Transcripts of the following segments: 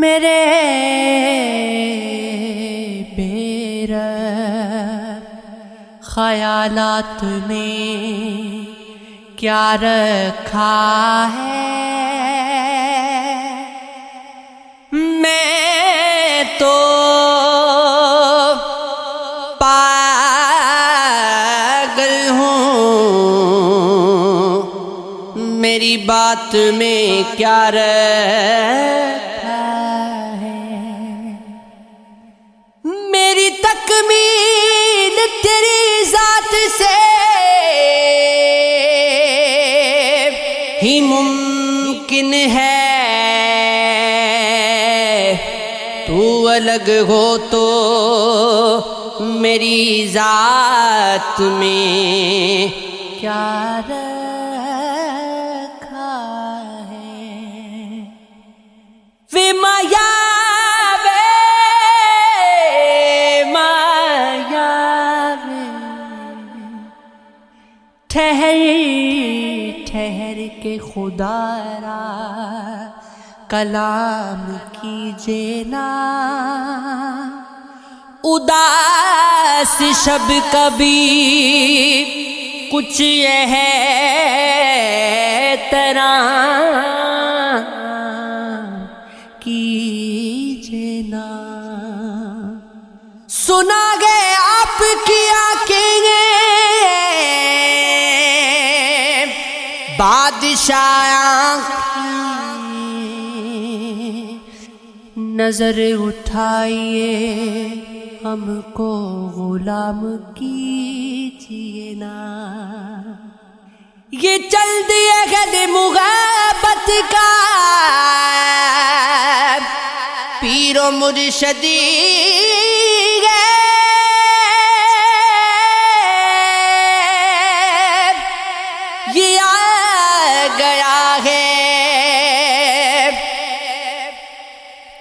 میرے بے رب خیالات میں کیا رکھا ہے، میں تو پاگل ہوں، میری بات میں کیا رکھا ہے، میری تکمیل تیری ذات سے ہی ممکن ہے، تو الگ ہو تو میری ذات میں کیا رکھا ہے، وے مایا وے مایا وے، ٹھہر ٹھہر کے خدا را کلام کیجے نا، اداس شب کبھی کچھ ہے طرح کیجے نا، سنا گے آپ کی آنکھیں بادشاہ، نظر اٹھائیے ہم کو غلام کیجیے نا، یہ چل دیا گل محبت کا پیر و مرشدی ہے، یہ آ گیا ہے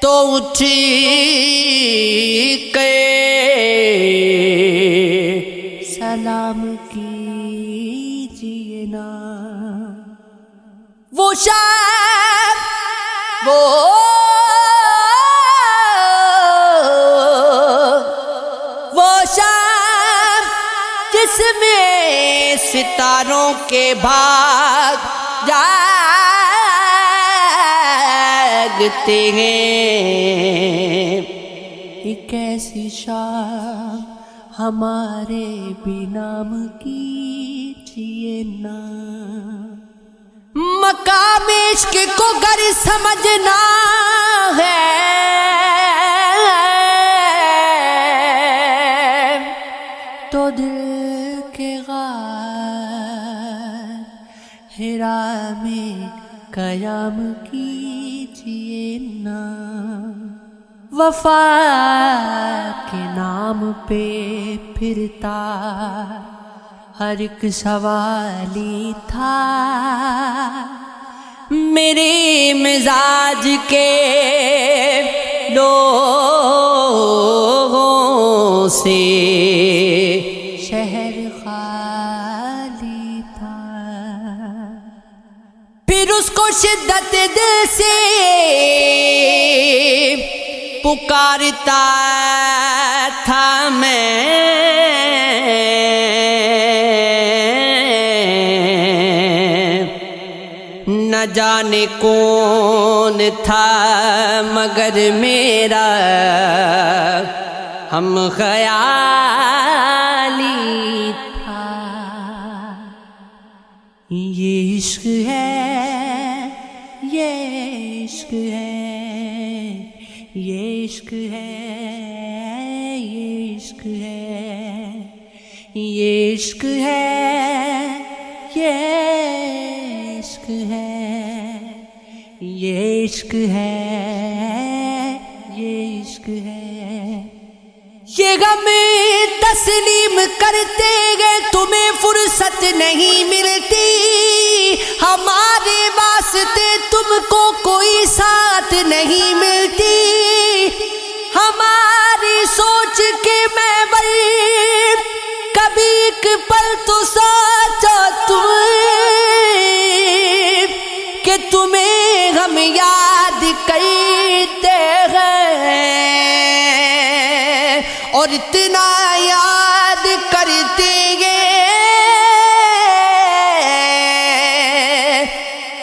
تو اٹھ کے سلام کیجیے نا، وہ شام وہ شام جس میں ستاروں کے بھاگ جاگتے ہیں، ایک ایسی شام ہمارے بھی نام کیجیے نا، مقام عشق کو گر سمجھنا ہے تو دل کے غار حرا میں قیام کیجیے نا، وفا کے نام پہ پھرتا ہر ایک سوالی تھا، میرے مزاج کے لوگوں سے شہر خالی تھا، پھر اس کو شدت دل سے پکارتا تھا میں، نہ جانے کون تھا مگر میرا ہم خیالی تھا، یہ عشق ہے یہ عشق ہے یہ عشق ہے یہ عشق ہے یہ عشق ہے یہ عشق ہے یہ عشق ہے یہ عشق ہے، یہ غم تسلیم کرتے گئے تمہیں فرصت نہیں ملتی، ہمارے واسطے تم کو کوئی ساتھ نہیں ملتی، ہماری سوچ کے محور کبھی ایک پل تو سوچو تم کہ تمہیں غم یاد کرتے ہیں اور اتنا یاد کرتے ہیں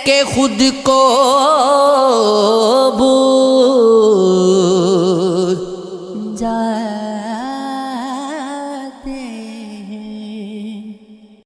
کہ خود کو بھول جائے